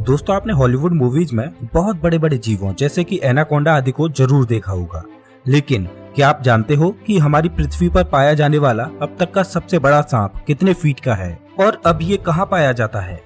दोस्तों आपने Hollywood movies में बहुत बड़े बड़े जीवों जैसे कि एनाकोंडा आदि को जरूर देखा होगा, लेकिन क्या आप जानते हो कि हमारी पृथ्वी पर पाया जाने वाला अब तक का सबसे बड़ा सांप कितने फीट का है और अब ये कहाँ पाया जाता है?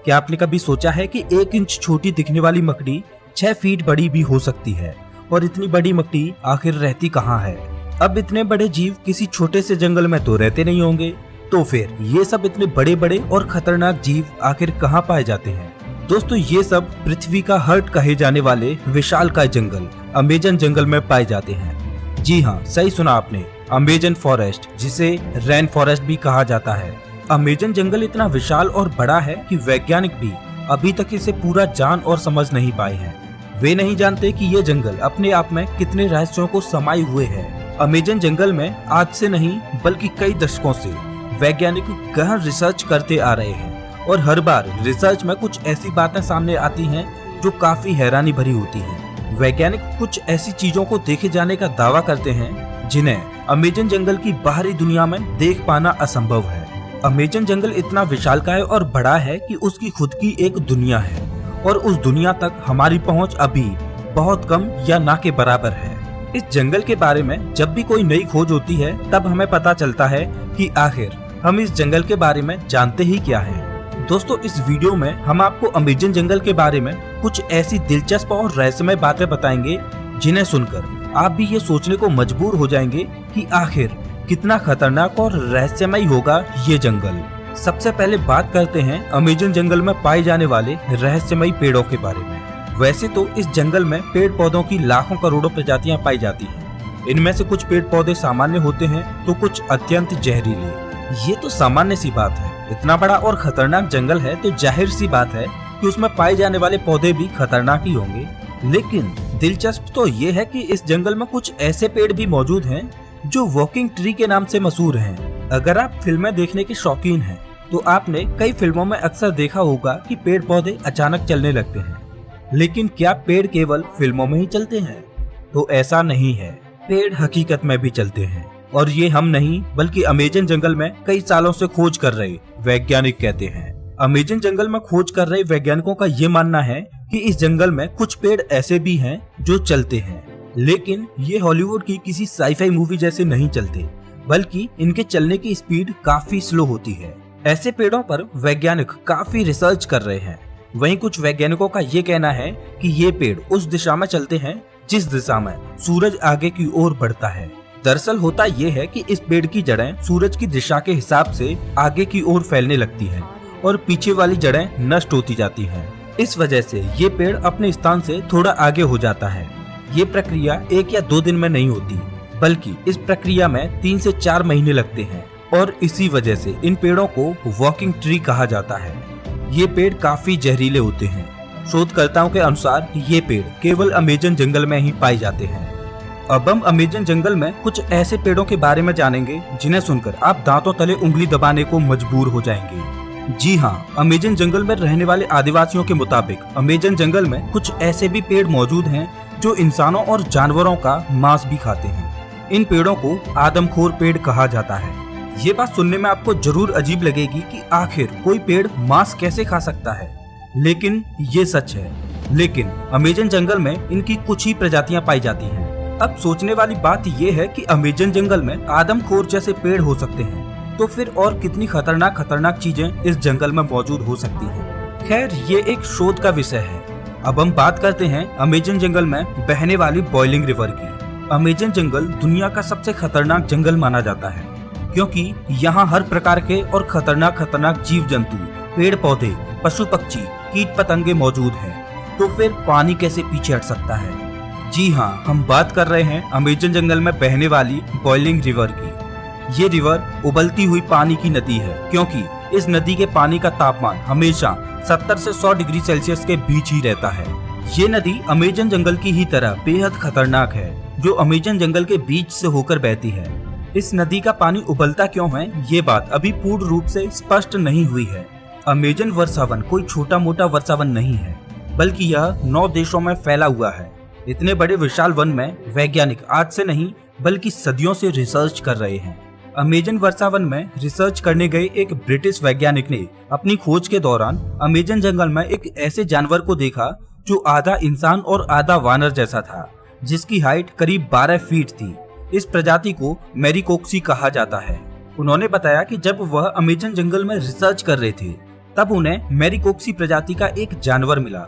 क्या आपने कभी सोचा है कि 1 इंच छोटी दिखने वाली मकड़ी 6 फीट बड़ी भी हो सकती है? और इतनी बड़ी मकड़ी आखिर रहती कहाँ है? अब इतने बड़े जीव किसी छोटे से जंगल में तो रहते नहीं होंगे, तो फिर ये सब इतने बड़े बड़े और खतरनाक जीव आखिर कहाँ पाए जाते हैं? दोस्तों ये सब पृथ्वी का हार्ट कहे जाने वाले विशालकाय जंगल अमेजन जंगल में पाए जाते हैं। जी हाँ, सही सुना आपने, अमेजन फॉरेस्ट, जिसे रेन फॉरेस्ट भी कहा जाता है। अमेजन जंगल इतना विशाल और बड़ा है कि वैज्ञानिक भी अभी तक इसे पूरा जान और समझ नहीं पाए हैं। वे नहीं जानते कि ये जंगल अपने आप में कितने रहस्यों को समाये हुए है। अमेजन जंगल में आज से नहीं बल्कि कई दशकों से वैज्ञानिक गहन रिसर्च करते आ रहे हैं और हर बार रिसर्च में कुछ ऐसी बातें सामने आती हैं जो काफी हैरानी भरी होती हैं। वैज्ञानिक कुछ ऐसी चीजों को देखे जाने का दावा करते हैं जिन्हें अमेजन जंगल की बाहरी दुनिया में देख पाना असंभव है। अमेजन जंगल इतना विशालकाय और बड़ा है कि उसकी खुद की एक दुनिया है और उस दुनिया तक हमारी पहुंच अभी बहुत कम या ना के बराबर है। इस जंगल के बारे में जब भी कोई नई खोज होती है तब हमें पता चलता है कि आखिर हम इस जंगल के बारे में जानते ही क्या है। दोस्तों इस वीडियो में हम आपको अमेजन जंगल के बारे में कुछ ऐसी दिलचस्प और रहस्यमय बातें बताएंगे जिन्हें सुनकर आप भी ये सोचने को मजबूर हो जाएंगे कि आखिर कितना खतरनाक और रहस्यमय होगा ये जंगल। सबसे पहले बात करते हैं अमेजन जंगल में पाए जाने वाले रहस्यमय पेड़ों के बारे में। वैसे तो इस जंगल में पेड़ पौधों की लाखों करोड़ों प्रजातियां पाई जाती हैं। इनमें से कुछ पेड़ पौधे सामान्य होते हैं तो कुछ अत्यंत जहरीले। ये तो सामान्य सी बात है, इतना बड़ा और खतरनाक जंगल है तो जाहिर सी बात है कि उसमें पाए जाने वाले पौधे भी खतरनाक ही होंगे। लेकिन दिलचस्प तो ये है कि इस जंगल में कुछ ऐसे पेड़ भी मौजूद हैं जो वॉकिंग ट्री के नाम से मशहूर हैं। अगर आप फिल्में देखने के शौकीन हैं तो आपने कई फिल्मों में अक्सर देखा होगा कि पेड़ पौधे अचानक चलने लगते हैं। लेकिन क्या पेड़ केवल फिल्मों में ही चलते हैं? तो ऐसा नहीं है, पेड़ हकीकत में भी चलते हैं और ये हम नहीं बल्कि अमेजन जंगल में कई सालों से खोज कर रहे वैज्ञानिक कहते हैं। अमेजन जंगल में खोज कर रहे वैज्ञानिकों का ये मानना है कि इस जंगल में कुछ पेड़ ऐसे भी हैं जो चलते हैं, लेकिन ये हॉलीवुड की किसी साईफाई मूवी जैसे नहीं चलते, बल्कि इनके चलने की स्पीड काफी स्लो होती है। ऐसे पेड़ों पर वैज्ञानिक काफी रिसर्च कर रहे हैं। वहीं कुछ वैज्ञानिकों का ये कहना है कि ये पेड़ उस दिशा में चलते हैं जिस दिशा में सूरज आगे की ओर बढ़ता है। दरअसल होता ये है कि इस पेड़ की जड़ें सूरज की दिशा के हिसाब से आगे की ओर फैलने लगती हैं और पीछे वाली जड़ें नष्ट होती जाती हैं। इस वजह से ये पेड़ अपने स्थान से थोड़ा आगे हो जाता है। ये प्रक्रिया 1 या 2 दिन में नहीं होती, बल्कि इस प्रक्रिया में 3 से 4 महीने लगते हैं और इसी वजह से इन पेड़ों को वॉकिंग ट्री कहा जाता है। ये पेड़ काफी जहरीले होते हैं। शोधकर्ताओं के अनुसार ये पेड़ केवल अमेजन जंगल में ही पाए जाते हैं। अब हम अमेजन जंगल में कुछ ऐसे पेड़ों के बारे में जानेंगे जिन्हें सुनकर आप दांतों तले उंगली दबाने को मजबूर हो जाएंगे। जी हाँ, अमेजन जंगल में रहने वाले आदिवासियों के मुताबिक अमेजन जंगल में कुछ ऐसे भी पेड़ मौजूद हैं जो इंसानों और जानवरों का मांस भी खाते हैं। इन पेड़ों को आदमखोर पेड़ कहा जाता है। ये बात सुनने में आपको जरूर अजीब लगेगी कि आखिर कोई पेड़ मांस कैसे खा सकता है, लेकिन ये सच है। लेकिन अमेजन जंगल में इनकी कुछ ही प्रजातियां पाई जाती हैं। अब सोचने वाली बात ये है कि अमेजन जंगल में आदमखोर जैसे पेड़ हो सकते हैं, तो फिर और कितनी खतरनाक चीजें इस जंगल में मौजूद हो सकती हैं। खैर ये एक शोध का विषय है। अब हम बात करते हैं अमेजन जंगल में बहने वाली बॉइलिंग रिवर की। अमेजन जंगल दुनिया का सबसे खतरनाक जंगल माना जाता है क्योंकि यहाँ हर प्रकार के और खतरनाक जीव जंतु, पेड़ पौधे, पशु पक्षी, कीट पतंगे मौजूद हैं। तो फिर पानी कैसे पीछे हट सकता है? जी हाँ, हम बात कर रहे हैं अमेजन जंगल में बहने वाली बॉइलिंग रिवर की। ये रिवर उबलती हुई पानी की नदी है क्योंकि इस नदी के पानी का तापमान हमेशा 70 से 100 डिग्री सेल्सियस के बीच ही रहता है। ये नदी अमेजन जंगल की ही तरह बेहद खतरनाक है जो अमेजन जंगल के बीच से होकर बहती है। इस नदी का पानी उबलता क्यों है ये बात अभी पूर्ण रूप से स्पष्ट नहीं हुई है। अमेजन वर्षावन कोई छोटा मोटा वर्षावन नहीं है, बल्कि यह 9 देशों में फैला हुआ है। इतने बड़े विशाल वन में वैज्ञानिक आज से नहीं बल्कि सदियों से रिसर्च कर रहे हैं। अमेजन वर्षावन में रिसर्च करने गए एक ब्रिटिश वैज्ञानिक ने अपनी खोज के दौरान अमेजन जंगल में एक ऐसे जानवर को देखा जो आधा इंसान और आधा वानर जैसा था, जिसकी हाइट करीब 12 फीट थी। इस प्रजाति को मैरिकोक्सी कहा जाता है। उन्होंने बताया कि जब वह अमेजन जंगल में रिसर्च कर रहे थे तब उन्हें मैरिकोक्सी प्रजाति का एक जानवर मिला।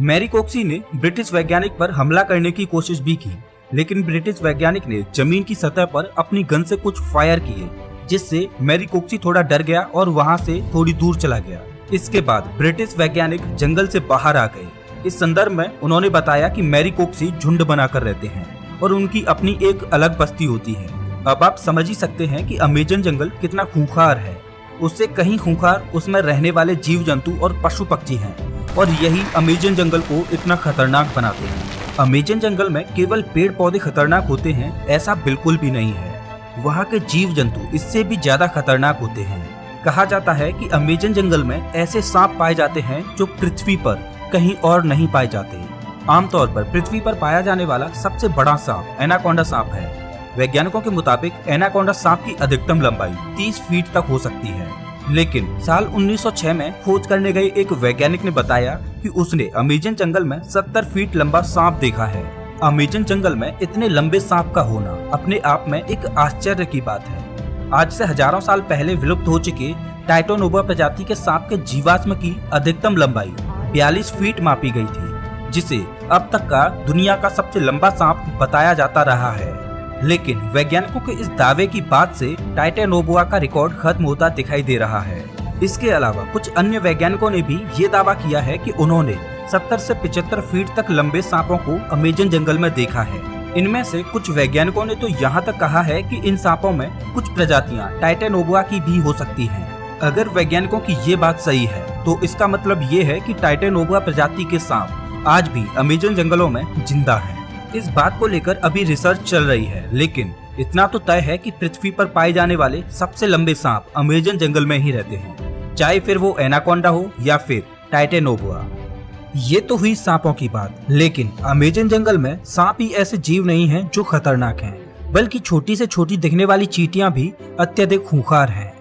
मैरिकोक्सी ने ब्रिटिश वैज्ञानिक पर हमला करने की कोशिश भी की, लेकिन ब्रिटिश वैज्ञानिक ने जमीन की सतह पर अपनी गन से कुछ फायर किए, जिससे मैरिकोक्सी थोड़ा डर गया और वहां से थोड़ी दूर चला गया। इसके बाद ब्रिटिश वैज्ञानिक जंगल से बाहर आ गए। इस संदर्भ में उन्होंने बताया कि मैरिकोक्सी झुंड बनाकर रहते हैं और उनकी अपनी एक अलग बस्ती होती है। अब आप समझ ही सकते हैं कि अमेजन जंगल कितना खूंखार है। उससे कहीं खूंखार उसमें रहने वाले जीव जंतु और पशु पक्षी हैं, और यही अमेजन जंगल को इतना खतरनाक बनाते हैं। अमेजन जंगल में केवल पेड़ पौधे खतरनाक होते हैं ऐसा बिल्कुल भी नहीं है। वहाँ के जीव जंतु इससे भी ज्यादा खतरनाक होते हैं। कहा जाता है कि अमेजन जंगल में ऐसे सांप पाए जाते हैं जो पृथ्वी पर कहीं और नहीं पाए जाते। आमतौर पर पृथ्वी पर पाया जाने वाला सबसे बड़ा सांप एनाकोंडा सांप है। वैज्ञानिकों के मुताबिक एनाकोंडा सांप की अधिकतम लंबाई 30 फीट तक हो सकती है, लेकिन साल 1906 में खोज करने गए एक वैज्ञानिक ने बताया कि उसने अमेजन जंगल में 70 फीट लंबा सांप देखा है। अमेजन जंगल में इतने लंबे सांप का होना अपने आप में एक आश्चर्य की बात है। आज से हजारों साल पहले विलुप्त हो चुके टाइटोनोबा प्रजाति के सांप के जीवाश्म की अधिकतम लंबाई 42 फीट मापी गई थी, जिसे अब तक का दुनिया का सबसे लंबा सांप बताया जाता रहा है। लेकिन वैज्ञानिकों के इस दावे की बात से टाइटोनोबा का रिकॉर्ड खत्म होता दिखाई दे रहा है। इसके अलावा कुछ अन्य वैज्ञानिकों ने भी ये दावा किया है कि उन्होंने 70 से 75 फीट तक लंबे सांपों को अमेजन जंगल में देखा है। इनमें से कुछ वैज्ञानिकों ने तो यहाँ तक कहा है कि इन सांपों में कुछ प्रजातियाँ टाइटोनोबा की भी हो सकती हैं। अगर वैज्ञानिकों की ये बात सही है तो इसका मतलब ये है कि टाइटोनोबा प्रजाति के सांप आज भी अमेजन जंगलों में जिंदा हैं। इस बात को लेकर अभी रिसर्च चल रही है, लेकिन इतना तो तय है कि पृथ्वी पर पाए जाने वाले सबसे लंबे सांप अमेजन जंगल में ही रहते हैं, चाहे फिर वो एनाकोंडा हो या फिर टाइटोनोबा। ये तो हुई सांपों की बात, लेकिन अमेजन जंगल में सांप ही ऐसे जीव नहीं हैं जो खतरनाक हैं, बल्कि छोटी से छोटी दिखने वाली चींटियां भी अत्यधिक खूंखार हैं।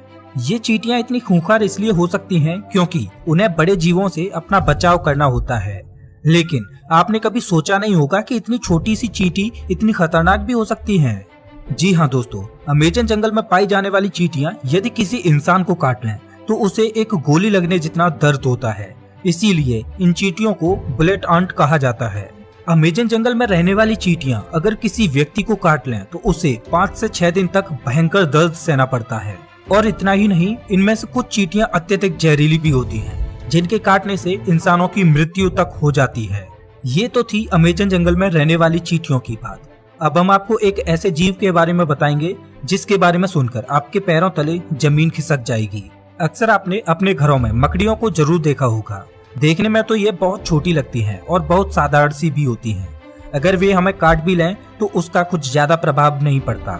ये चींटियां इतनी खूंखार इसलिए हो सकती हैं क्योंकि उन्हें बड़े जीवों से अपना बचाव करना होता है। लेकिन आपने कभी सोचा नहीं होगा कि इतनी छोटी सी चींटी इतनी खतरनाक भी हो सकती हैं। जी हाँ दोस्तों, अमेजन जंगल में पाई जाने वाली चींटियां यदि किसी इंसान को काट लें तो उसे एक गोली लगने जितना दर्द होता है। इसीलिए इन चींटियों को बुलेट आंट कहा जाता है। अमेजन जंगल में रहने वाली चींटियां अगर किसी व्यक्ति को काट लें तो उसे 5 से 6 दिन तक भयंकर दर्द सहना पड़ता है। और इतना ही नहीं, इनमें से कुछ चींटियां अत्यधिक जहरीली भी होती हैं, जिनके काटने से इंसानों की मृत्यु तक हो जाती है। ये तो थी अमेजन जंगल में रहने वाली चींटियों की बात। अब हम आपको एक ऐसे जीव के बारे में बताएंगे जिसके बारे में सुनकर आपके पैरों तले जमीन खिसक जाएगी। अक्सर आपने अपने घरों में मकड़ियों को जरूर देखा होगा। देखने में तो ये बहुत छोटी लगती हैं और बहुत साधारण सी भी होती हैं। अगर वे हमें काट भी लें तो उसका कुछ ज्यादा प्रभाव नहीं पड़ता।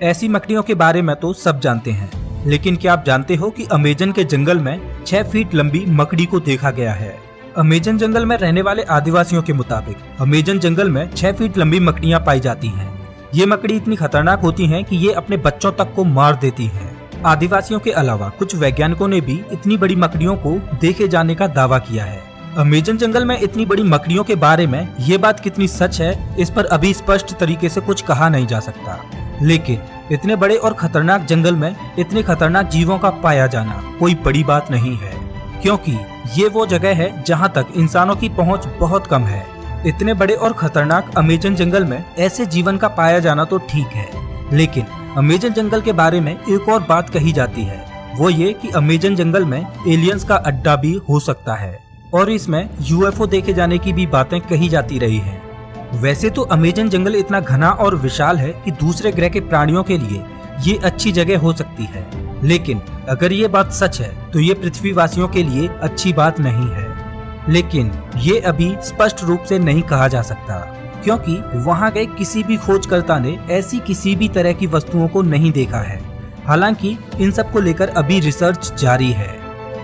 ऐसी मकड़ियों के बारे में तो सब जानते हैं, लेकिन क्या आप जानते हो कि अमेजन के जंगल में 6 फीट लंबी मकड़ी को देखा गया है। अमेजन जंगल में रहने वाले आदिवासियों के मुताबिक अमेजन जंगल में 6 फीट लंबी मकड़ियां पाई जाती हैं। ये मकड़ी इतनी खतरनाक होती हैं कि ये अपने बच्चों तक को मार देती हैं। आदिवासियों के अलावा कुछ वैज्ञानिकों ने भी इतनी बड़ी मकड़ियों को देखे जाने का दावा किया है। अमेजन जंगल में इतनी बड़ी मकड़ियों के बारे में ये बात कितनी सच है, इस पर अभी स्पष्ट तरीके से कुछ कहा नहीं जा सकता। लेकिन इतने बड़े और खतरनाक जंगल में इतने खतरनाक जीवों का पाया जाना कोई बड़ी बात नहीं है, क्योंकि ये वो जगह है जहाँ तक इंसानों की पहुँच बहुत कम है। इतने बड़े और खतरनाक अमेजन जंगल में ऐसे जीवन का पाया जाना तो ठीक है, लेकिन अमेजन जंगल के बारे में एक और बात कही जाती है, वो ये कि अमेजन जंगल में एलियंस का अड्डा भी हो सकता है और इसमें यूएफओ देखे जाने की भी बातें कही जाती रही हैं। वैसे तो अमेजन जंगल इतना घना और विशाल है कि दूसरे ग्रह के प्राणियों के लिए ये अच्छी जगह हो सकती है, लेकिन अगर ये बात सच है तो ये पृथ्वीवासियों के लिए अच्छी बात नहीं है। लेकिन ये अभी स्पष्ट रूप से नहीं कहा जा सकता, क्योंकि वहाँ गए किसी भी खोजकर्ता ने ऐसी किसी भी तरह की वस्तुओं को नहीं देखा है। हालांकि इन सब को लेकर अभी रिसर्च जारी है।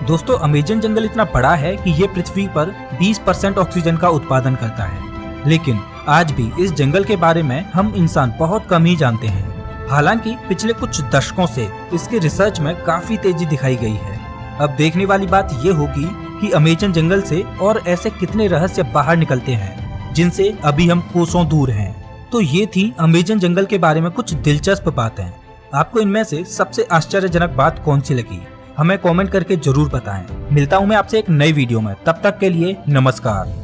दोस्तों, अमेजन जंगल इतना बड़ा है कि ये पृथ्वी पर 20% ऑक्सीजन का उत्पादन करता है, लेकिन आज भी इस जंगल के बारे में हम इंसान बहुत कम ही जानते हैं। हालांकि पिछले कुछ दशकों से इसके रिसर्च में काफी तेजी दिखाई गई है। अब देखने वाली बात ये होगी कि अमेजन जंगल से और ऐसे कितने रहस्य बाहर निकलते हैं जिनसे अभी हम कोसों दूर हैं। तो ये थी अमेजन जंगल के बारे में कुछ दिलचस्प बातें। आपको इनमें से सबसे आश्चर्यजनक बात कौन सी लगी, हमें कमेंट करके जरूर बताएं। मिलता हूं मैं आपसे एक नई वीडियो में, तब तक के लिए नमस्कार।